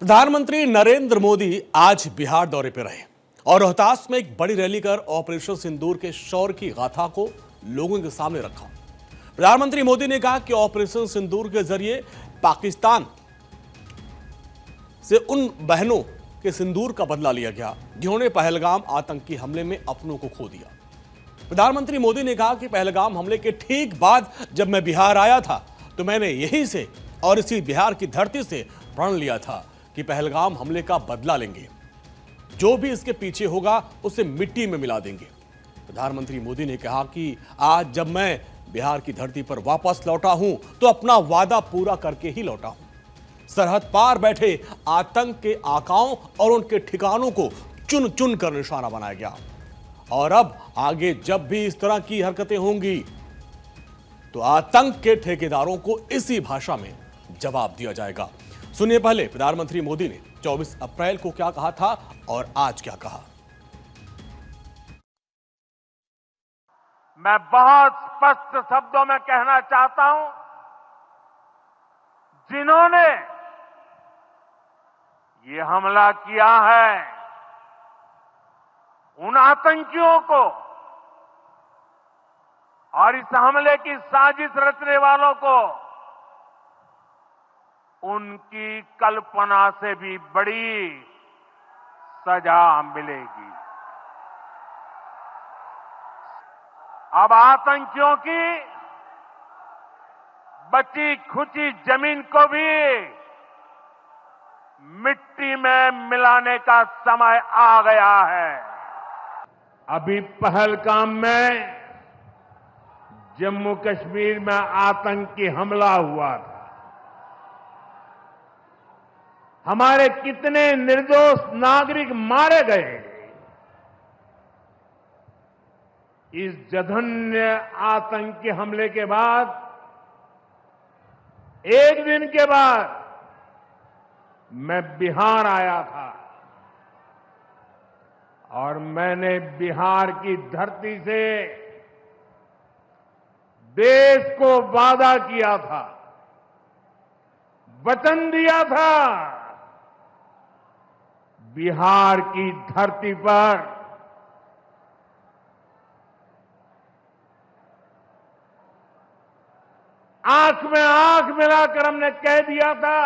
प्रधानमंत्री नरेंद्र मोदी आज बिहार दौरे पर रहे और रोहतास में एक बड़ी रैली कर ऑपरेशन सिंदूर के शौर्य की गाथा को लोगों के सामने रखा। प्रधानमंत्री मोदी ने कहा कि ऑपरेशन सिंदूर के जरिए पाकिस्तान से उन बहनों के सिंदूर का बदला लिया गया जिन्होंने पहलगाम आतंकी हमले में अपनों को खो दिया। प्रधानमंत्री मोदी ने कहा कि पहलगाम हमले के ठीक बाद जब मैं बिहार आया था तो मैंने यहीं से और इसी बिहार की धरती से प्रण लिया था कि पहलगाम हमले का बदला लेंगे, जो भी इसके पीछे होगा उसे मिट्टी में मिला देंगे। प्रधानमंत्री मोदी ने कहा कि आज जब मैं बिहार की धरती पर वापस लौटा हूं तो अपना वादा पूरा करके ही लौटा हूं। सरहद पार बैठे आतंक के आकाओं और उनके ठिकानों को चुन चुन कर निशाना बनाया गया और अब आगे जब भी इस तरह की हरकतें होंगी तो आतंक के ठेकेदारों को इसी भाषा में जवाब दिया जाएगा। सुनिए पहले प्रधानमंत्री मोदी ने 24 अप्रैल को क्या कहा था और आज क्या कहा। मैं बहुत स्पष्ट शब्दों में कहना चाहता हूं, जिन्होंने ये हमला किया है उन आतंकियों को और इस हमले की साजिश रचने वालों को उनकी कल्पना से भी बड़ी सजा मिलेगी। अब आतंकियों की बची खुची जमीन को भी मिट्टी में मिलाने का समय आ गया है। अभी पहलगाम में जम्मू कश्मीर में आतंकी हमला हुआ था। हमारे कितने निर्दोष नागरिक मारे गए। इस जघन्य आतंकी हमले के बाद एक दिन के बाद मैं बिहार आया था और मैंने बिहार की धरती से देश को वादा किया था, वचन दिया था, बिहार की धरती पर आंख में आंख मिलाकर हमने कह दिया था,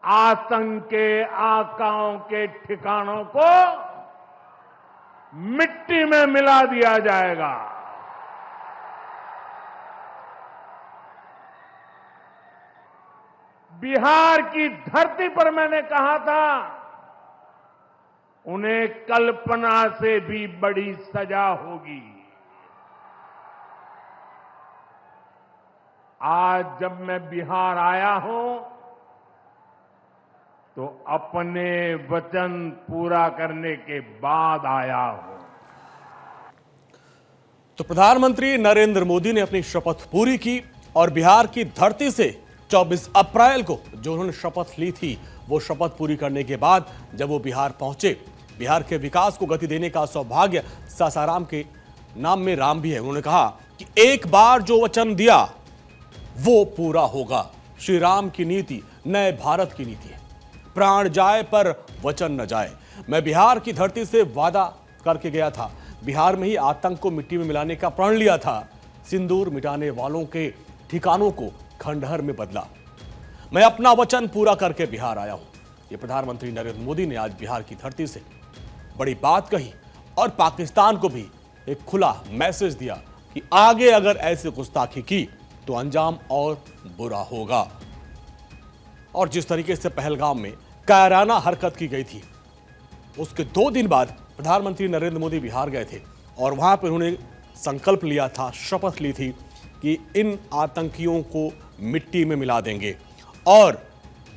आतंक के आकाओं के ठिकानों को मिट्टी में मिला दिया जाएगा। बिहार की धरती पर मैंने कहा था, उन्हें कल्पना से भी बड़ी सजा होगी। आज जब मैं बिहार आया हूं तो अपने वचन पूरा करने के बाद आया हूं। तो प्रधानमंत्री नरेंद्र मोदी ने अपनी शपथ पूरी की और बिहार की धरती से 24 अप्रैल को जो उन्होंने शपथ ली थी वो शपथ पूरी करने के बाद जब वो बिहार पहुंचे, बिहार के विकास को गति देने का सौभाग्य सासाराम के नाम में राम भी है। उन्होंने कहा कि एक बार जो वचन दिया वो पूरा होगा। श्री राम की नीति नए भारत की नीति है, प्राण जाए पर वचन न जाए। मैं बिहार की धरती से वादा करके गया था, बिहार में ही आतंक को मिट्टी में मिलाने का प्रण लिया था, सिंदूर मिटाने वालों के ठिकानों को खंडहर में बदला। मैं अपना वचन पूरा करके बिहार आया हूं। ये प्रधानमंत्री नरेंद्र मोदी ने आज बिहार की धरती से बड़ी बात कही और पाकिस्तान को भी एक खुला मैसेज दिया कि आगे अगर ऐसी गुस्ताखी की तो अंजाम और बुरा होगा। और जिस तरीके से पहलगाम में कायराना हरकत की गई थी, उसके 2 दिन बाद प्रधानमंत्री नरेंद्र मोदी बिहार गए थे और वहां पर उन्होंने संकल्प लिया था, शपथ ली थी कि इन आतंकियों को मिट्टी में मिला देंगे और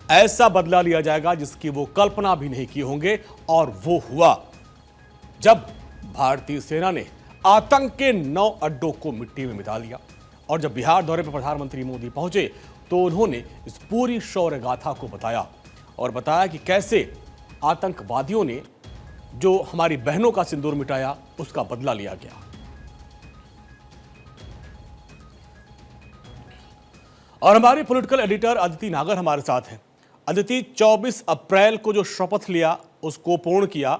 ऐसा बदला लिया जाएगा जिसकी वो कल्पना भी नहीं की होंगे। और वो हुआ जब भारतीय सेना ने आतंक के 9 अड्डों को मिट्टी में मिला दिया। और जब बिहार दौरे पर प्रधानमंत्री मोदी पहुंचे तो उन्होंने इस पूरी शौर्य गाथा को बताया और बताया कि कैसे आतंकवादियों ने जो हमारी बहनों का सिंदूर मिटाया उसका बदला लिया गया। और हमारी पॉलिटिकल एडिटर अदिति नागर हमारे साथ हैं। अदिति, 24 अप्रैल को जो शपथ लिया उसको पूर्ण किया,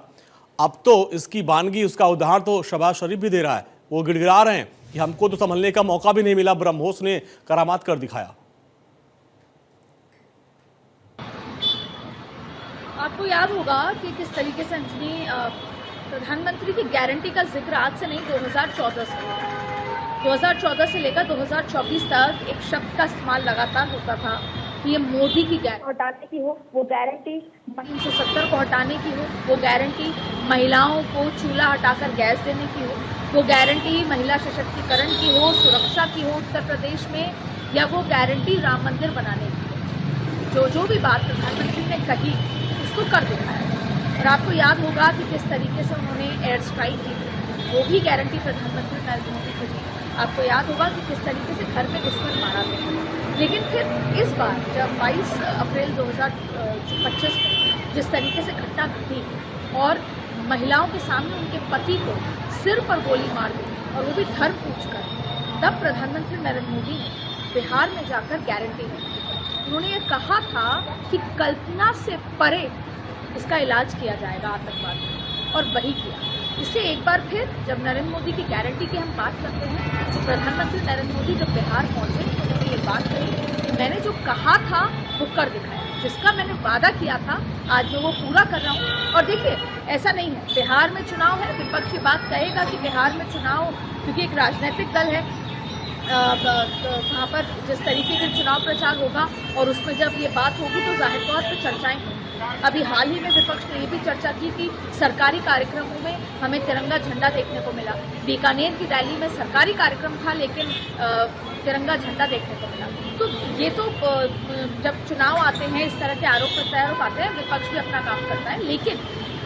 अब तो इसकी वानगी, उसका उदाहरण तो शहबाज शरीफ भी दे रहा है। वो गिड़गिड़ा रहे हैं कि हमको तो संभलने का मौका भी नहीं मिला, ब्रह्मोस ने करामात कर दिखाया। आपको याद होगा कि किस तरीके से अंजलि प्रधानमंत्री की गारंटी का जिक्र आज से नहीं 2014 से लेकर 2024 तक एक शब्द का इस्तेमाल लगातार होता था कि ये मोदी की गारंटी हटाने की हो वो गारंटी, 370 को हटाने की हो वो गारंटी, महिलाओं को चूल्हा हटाकर गैस देने की हो वो गारंटी, महिला सशक्तिकरण की हो, सुरक्षा की हो उत्तर प्रदेश में, या वो गारंटी राम मंदिर बनाने की हो। जो भी बात प्रधानमंत्री ने कही उसको कर दिखाया। और आपको याद होगा कि किस तरीके से उन्होंने एयर स्ट्राइक की, वो भी गारंटी प्रधानमंत्री नरेंद्र मोदी की थी। आपको याद होगा कि किस तरीके से घर पे दुश्मन मारा गया। लेकिन फिर इस बार जब 22 अप्रैल 2025 में जिस तरीके से घटना घटी और महिलाओं के सामने उनके पति को सिर पर गोली मार दी और वो भी धर पूछकर, तब प्रधानमंत्री नरेंद्र मोदी ने बिहार में जाकर गारंटी दी। उन्होंने ये कहा था कि कल्पना से परे इसका इलाज किया जाएगा आतंकवाद में, और वही किया। इससे एक बार फिर जब नरेंद्र मोदी की गारंटी की हम बात करते हैं तो प्रधानमंत्री नरेंद्र मोदी जब बिहार पहुंचे तो उन्होंने ये बात कही कि मैंने जो कहा था वो कर दिखाया, जिसका मैंने वादा किया था आज मैं वो पूरा कर रहा हूँ। और देखिए, ऐसा नहीं है बिहार में चुनाव है, विपक्ष ये बात कहेगा कि बिहार में चुनाव, क्योंकि एक राजनीतिक दल है वहाँ पर जिस तरीके के चुनाव प्रचार होगा और उसमें जब ये बात होगी तो जाहिर तौर पर चर्चाएं होंगी। अभी हाल ही में विपक्ष ने ये भी चर्चा की कि सरकारी कार्यक्रमों में हमें तिरंगा झंडा देखने को मिला। बीकानेर की रैली में सरकारी कार्यक्रम था लेकिन तिरंगा झंडा देखने को मिला। तो ये तो जब चुनाव आते हैं इस तरह के आरोप प्रत्यारोप आते हैं, विपक्ष भी अपना काम करता है। लेकिन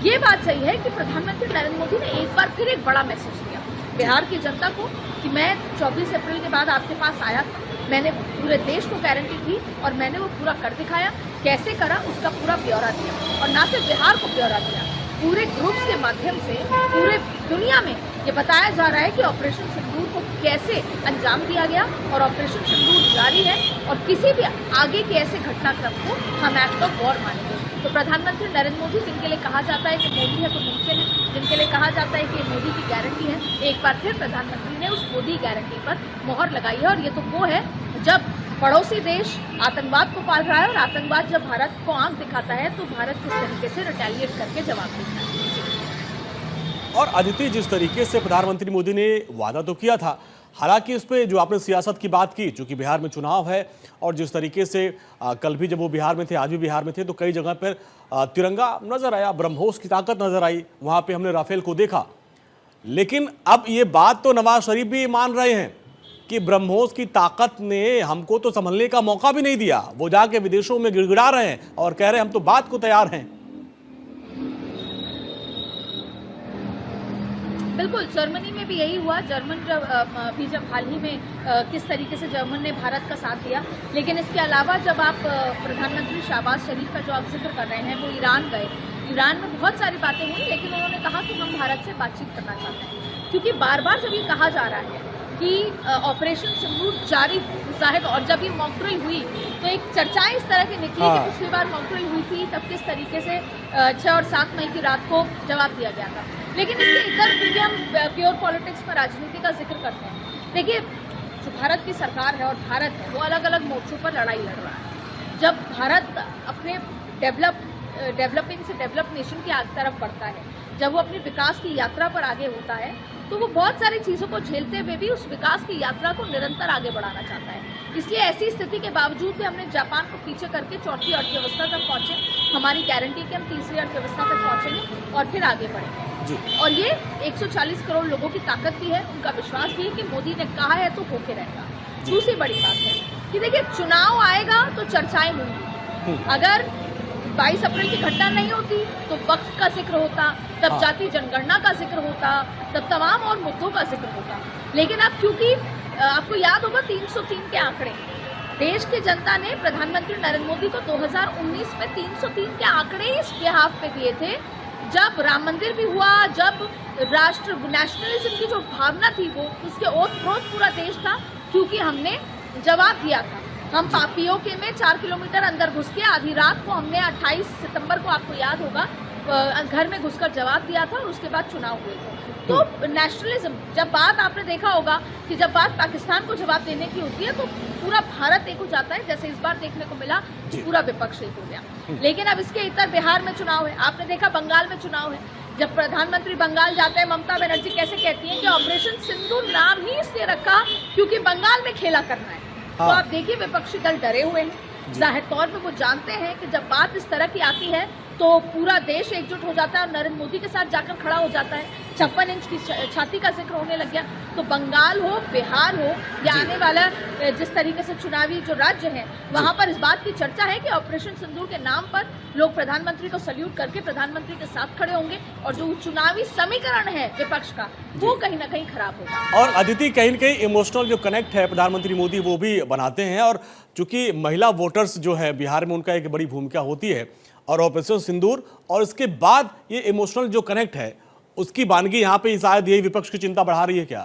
ये बात सही है कि प्रधानमंत्री नरेंद्र मोदी ने एक बार फिर एक बड़ा मैसेज दिया बिहार की जनता को कि मैं 24 अप्रैल के बाद आपके पास आया था, मैंने पूरे देश को गारंटी दी और मैंने वो पूरा कर दिखाया। कैसे करा उसका पूरा ब्यौरा दिया, और ना सिर्फ बिहार को ब्यौरा दिया, पूरे ग्रुप्स के माध्यम से पूरे दुनिया में ये बताया जा रहा है कि ऑपरेशन सिंदूर को कैसे अंजाम दिया गया और ऑपरेशन सिंदूर जारी है और किसी भी आगे के ऐसे घटनाक्रम को हम एक्ट ऑफ वॉर मानेंगे। तो प्रधानमंत्री नरेंद्र मोदी, जिनके लिए कहा जाता है कि मोदी है तो मुमकिन है, जिनके लिए कहा जाता है कि मोदी की गारंटी है, एक बार फिर प्रधानमंत्री ने उस मोदी गारंटी पर मोहर लगाई है। और ये तो वो है जब पड़ोसी देश आतंकवाद को पाल रहा है और आतंकवाद जब भारत को आंख दिखाता है तो भारत किस तरीके से रिटेलिएट करके जवाब देता है। और अदिति, जिस तरीके से प्रधानमंत्री मोदी ने वादा तो किया था, हालांकि इस पे जो आपने सियासत की बात की, चूंकि बिहार में चुनाव है और जिस तरीके से कल भी जब वो बिहार में थे, आज भी बिहार में थे, तो कई जगह पर तिरंगा नजर आया, ब्रह्मोस की ताकत नजर आई, वहां पे हमने राफेल को देखा। लेकिन अब ये बात तो नवाज शरीफ भी मान रहे हैं कि ब्रह्मोस की ताकत ने हमको तो संभलने का मौका भी नहीं दिया। वो जाके विदेशों में गिड़गिड़ा रहे हैं और कह रहे हैं हम तो बात को तैयार हैं। बिल्कुल, जर्मनी में भी यही हुआ। जर्मन जब हाल ही में किस तरीके से जर्मन ने भारत का साथ दिया। लेकिन इसके अलावा जब आप प्रधानमंत्री शहबाज शरीफ का जो आप जिक्र कर रहे हैं, वो ईरान गए, ईरान में बहुत सारी बातें हुई, लेकिन उन्होंने कहा कि हम भारत से बातचीत करना चाहते हैं। क्योंकि बार बार जब ये कहा जा रहा है कि ऑपरेशन सिंदूर जारी जाहिर, और जब ये मॉकड्रिल हुई तो एक चर्चाएं इस तरह की निकली कि पिछली बार मॉकड्रिल हुई थी तब किस तरीके से 6 और 7 मई की रात को जवाब दिया गया था। लेकिन इसके इधर, क्योंकि हम प्योर पॉलिटिक्स में राजनीति का जिक्र करते हैं, देखिए जो भारत की सरकार है और भारत है वो अलग अलग मोर्चों पर लड़ाई लड़ रहा है। जब भारत अपने डेवलपिंग से डेवलप नेशन की तरफ बढ़ता है, जब वो अपनी विकास की यात्रा पर आगे होता है, तो वो बहुत सारी चीज़ों को झेलते हुए भी उस विकास की यात्रा को निरंतर आगे बढ़ाना चाहता है। इसलिए ऐसी स्थिति के बावजूद भी हमने जापान को पीछे करके 4थी अर्थव्यवस्था तक पहुंचे। हमारी गारंटी कि हम 3री अर्थव्यवस्था तक पहुंचेंगे और फिर आगे बढ़ेंगे। और ये 140 करोड़ लोगों की ताकत भी है, उनका विश्वास भी है कि मोदी ने कहा है तो होके रहेगा। दूसरी बड़ी बात है कि देखिए, चुनाव आएगा तो चर्चाएं होंगी। अगर 22 अप्रैल की घटना नहीं होती तो वक्फ का जिक्र होता, तब जाति जनगणना का जिक्र होता, तब तमाम और मुद्दों का जिक्र होता। लेकिन अब क्योंकि आपको याद होगा 303 के आंकड़े, देश की जनता ने प्रधानमंत्री नरेंद्र मोदी को 2019 में 303 के आंकड़े इस बिहाफ पे दिए थे, जब राम मंदिर भी हुआ, जब राष्ट्र नेशनलिज्म की जो भावना थी वो उसके ओत प्रोत पूरा देश था, क्योंकि हमने जवाब दिया था हम पीओके में 4 किलोमीटर अंदर घुस के आधी रात को हमने 28 सितंबर को, आपको याद होगा, घर में घुसकर जवाब दिया था और उसके बाद चुनाव हुए थे। तो नेशनलिज्म, जब बात आपने देखा होगा कि जब बात पाकिस्तान को जवाब देने की होती है तो पूरा भारत एक हो जाता है, जैसे इस बार देखने को मिला कि पूरा विपक्ष एक हो गया। लेकिन अब इसके इतर बिहार में चुनाव है, आपने देखा बंगाल में चुनाव है। जब प्रधानमंत्री बंगाल जाते हैं, ममता बनर्जी कैसे कहती हैं कि ऑपरेशन सिंदूर नाम ही इसलिए रखा क्योंकि बंगाल में खेला करना है। तो आप देखिए विपक्षी दल डरे हुए हैं। जाहिर तौर पे वो जानते हैं कि जब बात इस तरह की आती है तो पूरा देश एकजुट हो जाता है और नरेंद्र मोदी के साथ जाकर खड़ा हो जाता है। 56 इंच की छाती का जिक्र होने लग गया। तो बंगाल हो, बिहार हो या आने वाला जिस तरीके से चुनावी जो राज्य है, वहां पर इस बात की चर्चा है कि ऑपरेशन सिंदूर के नाम पर लोग प्रधानमंत्री को सल्यूट करके प्रधानमंत्री के साथ खड़े होंगे और जो चुनावी समीकरण है विपक्ष का वो कहीं ना कहीं खराब होगा। और अदिति, कहीं न कहीं इमोशनल जो कनेक्ट है प्रधानमंत्री मोदी वो भी बनाते हैं, और चूंकि महिला वोटर्स जो है बिहार में उनका एक बड़ी भूमिका होती है, और ऑपरेशन सिंदूर और इसके बाद ये इमोशनल जो कनेक्ट है उसकी वानगी यहाँ पे शायद यही विपक्ष की चिंता बढ़ा रही है क्या?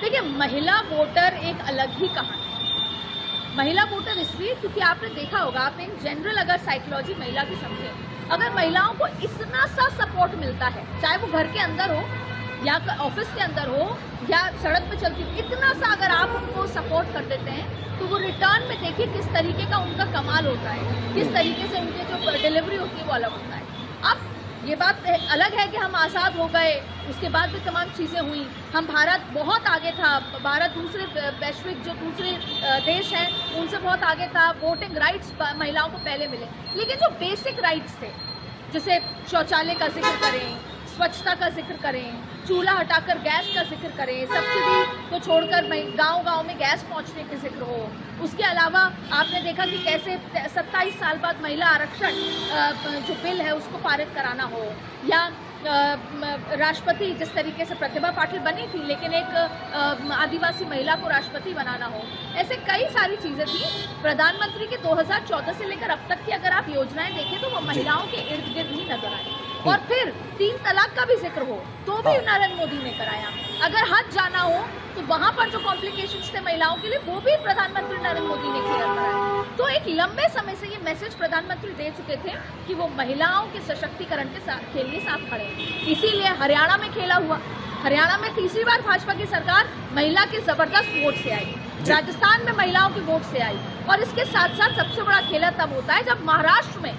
देखिए, महिला वोटर एक अलग ही कहानी है। महिला वोटर इसलिए क्योंकि आपने देखा होगा, आप इन जनरल अगर साइकोलॉजी महिला की समझे, अगर महिलाओं को इतना सा सपोर्ट मिलता है, चाहे वो घर के अंदर हो या ऑफिस के अंदर हो या सड़क पे चलती, इतना सा अगर आप उनको सपोर्ट कर देते हैं तो वो रिटर्न में देखिए किस तरीके का उनका कमाल होता है, किस तरीके से उनके जो डिलीवरी होती है वो अलग होता है। अब ये बात अलग है कि हम आज़ाद हो गए, उसके बाद भी तमाम चीज़ें हुई, हम भारत बहुत आगे था, भारत दूसरे वैश्विक जो दूसरे देश हैं उनसे बहुत आगे था, वोटिंग राइट्स महिलाओं को पहले मिले। लेकिन जो बेसिक राइट्स थे, जैसे शौचालय का जिक्र करें, स्वच्छता का जिक्र करें, चूल्हा हटाकर गैस का जिक्र करें, सब्सिडी को छोड़कर गांव-गांव में गैस पहुंचने के जिक्र हो। उसके अलावा आपने देखा कि कैसे 27 साल बाद महिला आरक्षण जो बिल है उसको पारित कराना हो, या राष्ट्रपति जिस तरीके से प्रतिभा पाटिल बनी थी लेकिन एक आदिवासी महिला को राष्ट्रपति बनाना हो, ऐसे कई सारी चीज़ें थी। प्रधानमंत्री के 2014 से लेकर अब तक की अगर आप योजनाएं देखें तो वो महिलाओं के इर्द गिर्द ही नजर आई। और फिर 3 तलाक का भी जिक्र हो तो भी नरेंद्र मोदी ने कराया। अगर हज जाना हो तो वहां पर जो कॉम्प्लिकेशंस थे महिलाओं के लिए वो भी प्रधानमंत्री नरेंद्र मोदी ने क्लियर कराया। तो एक लंबे समय से ये मैसेज प्रधानमंत्री दे चुके थे कि वो महिलाओं के सशक्तिकरण के लिए साथ खड़े हैं। इसीलिए हरियाणा में खेला हुआ, हरियाणा में तीसरी बार भाजपा की सरकार महिला के जबरदस्त वोट से आई, राजस्थान में महिलाओं के वोट से आई, और इसके साथ साथ सबसे बड़ा खेला तब होता है जब महाराष्ट्र में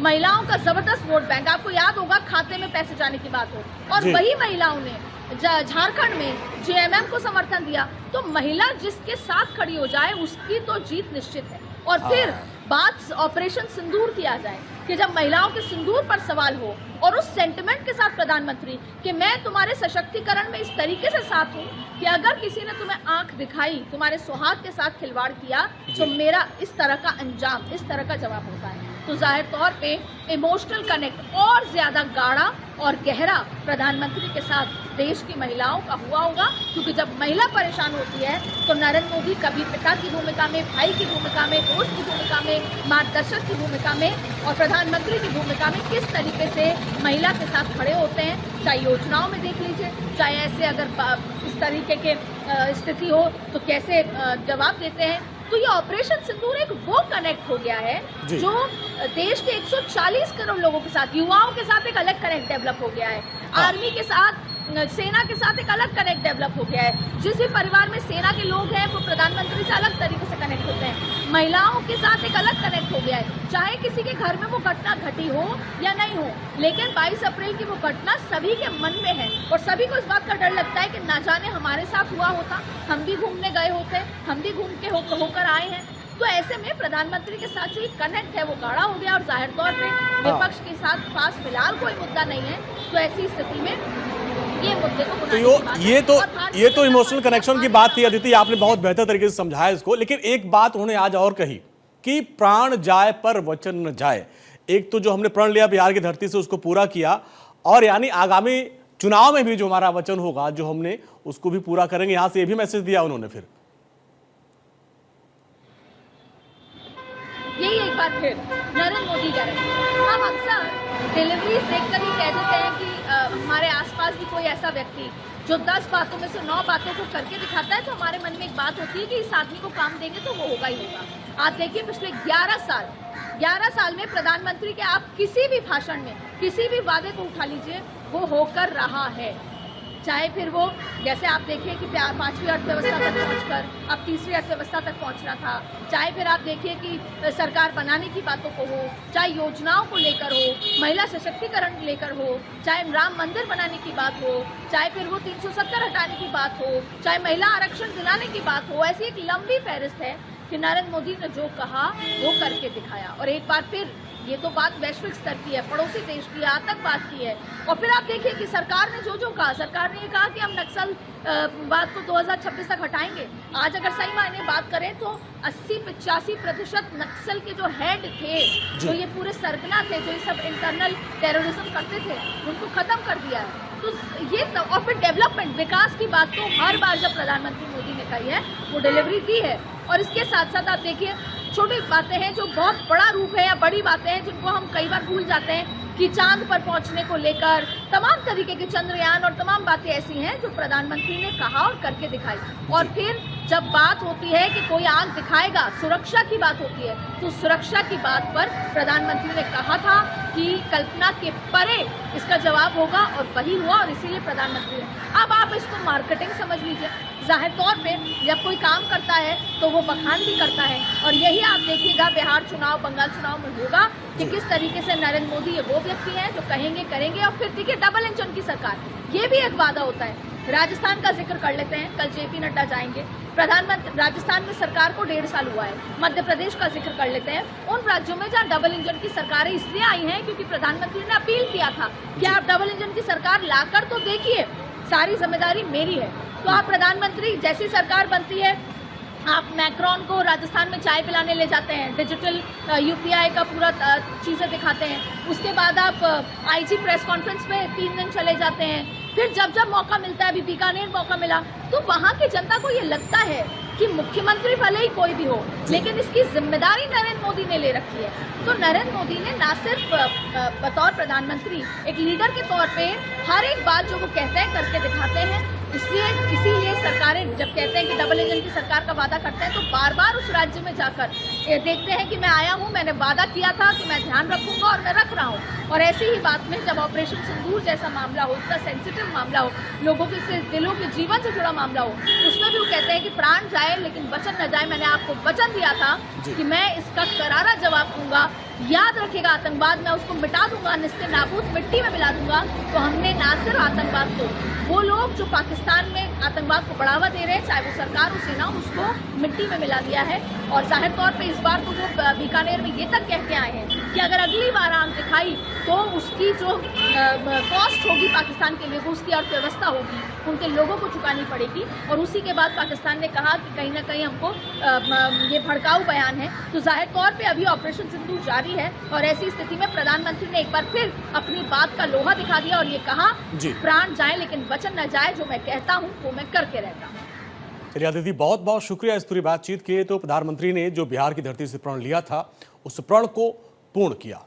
महिलाओं का जबरदस्त वोट बैंक, आपको याद होगा, खाते में पैसे जाने की बात हो, और वही महिलाओं ने झारखंड में जेएमएम को समर्थन दिया। तो महिला जिसके साथ खड़ी हो जाए उसकी तो जीत निश्चित है। और फिर बात ऑपरेशन सिंदूर की आ जाए कि जब महिलाओं के सिंदूर पर सवाल हो और उस सेंटिमेंट के साथ प्रधानमंत्री कि मैं तुम्हारे सशक्तिकरण में इस तरीके से साथ हूँ कि अगर किसी ने तुम्हें आंख दिखाई, तुम्हारे सुहाग के साथ खिलवाड़ किया तो मेरा इस तरह का अंजाम, इस तरह का जवाब होता है। तो जाहिर तौर पे इमोशनल कनेक्ट और ज़्यादा गाढ़ा और गहरा प्रधानमंत्री के साथ देश की महिलाओं का हुआ होगा, क्योंकि जब महिला परेशान होती है तो नरेंद्र मोदी कभी पिता की भूमिका में, भाई की भूमिका में, दोस्त की भूमिका में, मार्गदर्शक की भूमिका में और प्रधानमंत्री की भूमिका में किस तरीके से महिला के साथ खड़े होते हैं। चाहे योजनाओं में देख लीजिए, चाहे ऐसे अगर इस तरीके के स्थिति हो तो कैसे जवाब देते हैं। तो ये ऑपरेशन सिंदूर एक वो कनेक्ट हो गया है जो देश के 140 करोड़ लोगों के साथ, युवाओं के साथ एक अलग कनेक्ट डेवलप हो गया है, आर्मी के साथ, सेना के साथ एक अलग कनेक्ट डेवलप हो गया है। जिस भी परिवार में सेना के लोग हैं वो प्रधानमंत्री से अलग तरीके से कनेक्ट होते हैं। महिलाओं के साथ एक अलग कनेक्ट हो गया है, चाहे किसी के घर में वो घटना घटी हो या नहीं हो, लेकिन 22 अप्रैल की वो घटना सभी के मन में है और सभी को इस बात का डर लगता है कि ना जाने हमारे साथ हुआ होता, हम भी घूमने गए होते, हम भी घूम के होकर आए हैं। तो ऐसे में प्रधानमंत्री के साथ जो कनेक्ट है वो गाढ़ा हो गया और जाहिर तौर पे विपक्ष के साथ पास फिलहाल कोई मुद्दा नहीं है। तो ऐसी स्थिति में ये मुद्दे को तो ये तो इमोशनल कनेक्शन की बात थी अदिति, आपने बहुत बेहतर तरीके से समझाया इसको। लेकिन एक बात उन्होंने आज और कही कि प्राण जाए पर वचन न जाए। एक तो जो हमने प्रण लिया बिहार की धरती से उसको पूरा किया, और यानी आगामी चुनाव में भी जो हमारा वचन होगा जो हमने उसको भी पूरा करेंगे, यहां से ये भी मैसेज दिया उन्होंने। फिर यही एक बार फिर नरेंद्र मोदी गारंटी। हम अक्सर डिलीवरी देखकर ही कह देते हैं कि हमारे आसपास भी कोई ऐसा व्यक्ति जो 10 बातों में से 9 बातों को करके दिखाता है, तो हमारे मन में एक बात होती है कि इस आदमी को काम देंगे तो वो होगा ही होगा। आप देखिए पिछले 11 साल में प्रधानमंत्री के आप किसी भी भाषण में किसी भी वादे को उठा लीजिए, वो होकर रहा है। चाहे फिर वो जैसे आप देखिए कि 5वीं अर्थव्यवस्था तक पहुंचकर अब 3री अर्थव्यवस्था तक पहुंचना था, चाहे फिर आप देखिए कि सरकार बनाने की बातों को हो, चाहे योजनाओं को लेकर हो, महिला सशक्तिकरण लेकर हो, चाहे राम मंदिर बनाने की बात हो, चाहे फिर वो 370 हटाने की बात हो, चाहे महिला आरक्षण दिलाने की बात हो, ऐसी एक लंबी फहरिस्त है कि नरेंद्र मोदी ने जो कहा वो करके दिखाया। और एक बार फिर ये तो बात वैश्विक स्तर की है, पड़ोसी देश की है, आतंकवाद की है। और फिर आप देखिए कि सरकार ने जो कहा, सरकार ने ये कहा कि हम नक्सल बात को 2026 तक हटाएंगे। आज अगर सही मायने बात करें तो 80-85% नक्सल के जो हेड थे, जो ये पूरे सरगना थे, जो ये सब इंटरनल टेररिज्म करते थे, उनको खत्म कर दिया है। तो ये और फिर डेवलपमेंट विकास की बात तो हर बार जब प्रधानमंत्री मोदी ने कही है वो डिलीवरी दी है। और इसके साथ साथ आप देखिए छोटी बातें हैं जो बहुत बड़ा रूप है, या बड़ी बातें हैं जिनको हम कई बार भूल जाते हैं कि चांद पर पहुंचने को लेकर तमाम तरीके के चंद्रयान और तमाम बातें ऐसी हैं जो प्रधानमंत्री ने कहा और करके दिखाई। और फिर जब बात होती है कि कोई आग दिखाएगा, सुरक्षा की बात होती है, तो सुरक्षा की बात पर प्रधानमंत्री ने कहा था कि कल्पना के परे इसका जवाब होगा, और वही हुआ। और इसीलिए प्रधानमंत्री ने अब आप इसको मार्केटिंग समझ लीजिए। जाहिर तौर पे जब कोई काम करता है तो वो बखान भी करता है, और यही आप देखिएगा बिहार चुनाव, बंगाल चुनाव में होगा कि किस तरीके से नरेंद्र मोदी ये वो व्यक्ति हैं जो कहेंगे करेंगे। और फिर देखिए डबल इंजन की सरकार, ये भी एक वादा होता है। राजस्थान का जिक्र कर लेते हैं, कल जेपी नड्डा जाएंगे। प्रधानमंत्री राजस्थान में सरकार को 1.5 साल हुआ है। मध्य प्रदेश का जिक्र कर लेते हैं, उन राज्यों में जहाँ डबल इंजन की सरकारें इसलिए आई हैं क्योंकि प्रधानमंत्री ने अपील किया था कि आप डबल इंजन की सरकार लाकर तो देखिए, सारी जिम्मेदारी मेरी है। तो आप प्रधानमंत्री जैसी सरकार बनती है, आप मैक्रॉन को राजस्थान में चाय पिलाने ले जाते हैं, डिजिटल यूपीआई का पूरा चीज़ें दिखाते हैं। उसके बाद आप आईजी प्रेस कॉन्फ्रेंस पे 3 दिन चले जाते हैं। फिर जब जब मौका मिलता है, अभी बीकानेर मौका मिला, तो वहाँ की जनता को ये लगता है कि मुख्यमंत्री भले ही कोई भी हो, लेकिन इसकी जिम्मेदारी नरेंद्र मोदी ने ले रखी है। तो नरेंद्र मोदी ने ना सिर्फ बतौर प्रधानमंत्री एक लीडर के तौर पे हर एक बात जो वो कहते हैं करके दिखाते हैं। इसीलिए सरकारें जब कहते हैं कि डबल इंजन की सरकार का वादा करते हैं, तो बार बार उस राज्य में जाकर देखते हैं कि मैं आया हूँ, मैंने वादा किया था कि मैं ध्यान रखूंगा और मैं रख रहा हूँ। और ऐसी ही बात में जब ऑपरेशन सिंदूर जैसा मामला हो, इतना सेंसिटिव मामला हो, लोगों के दिलों के जीवन से जुड़ा मामला हो, उसमें भी वो कहते हैं कि प्राण जाए लेकिन वचन न जाए। मैंने आपको वचन दिया था कि मैं इसका करारा जवाब दूंगा, याद रखिएगा आतंकवाद मैं उसको मिटा दूंगा, निस्ते नाबूद मिट्टी में मिला दूंगा। तो हमने ना सिर्फ आतंकवाद को, वो लोग जो पाकिस्तान में आतंकवाद को बढ़ावा दे रहे हैं, चाहे वो सरकार हो सेना, उसको मिट्टी में मिला दिया है। और जाहिर तौर पे इस बार तो वो बीकानेर में ये तक कह के आए हैं कि अगर अगली बार आग दिखाई तो उसकी जो कॉस्ट होगी पाकिस्तान के लिए, वो उसकी अर्थव्यवस्था होगी, उनके लोगों को चुकानी पड़ेगी। और उसी के बाद पाकिस्तान ने कहा कि कहीं ना कहीं हमको ये भड़काऊ बयान है। तो जाहिर तौर पे अभी ऑपरेशन सिंदूर जारी है, और ऐसी स्थिति में प्रधानमंत्री ने एक बार फिर अपनी बात का लोहा दिखा दिया और ये कहा प्राण जाए लेकिन वचन न जाए, जो मैं कहता हूँ वो मैं करके रहता हूँ। चलिए अदिति, बहुत बहुत शुक्रिया इस पूरी बातचीत के। तो प्रधानमंत्री ने जो बिहार की धरती से प्रण लिया था, उस प्रण को पूर्ण किया।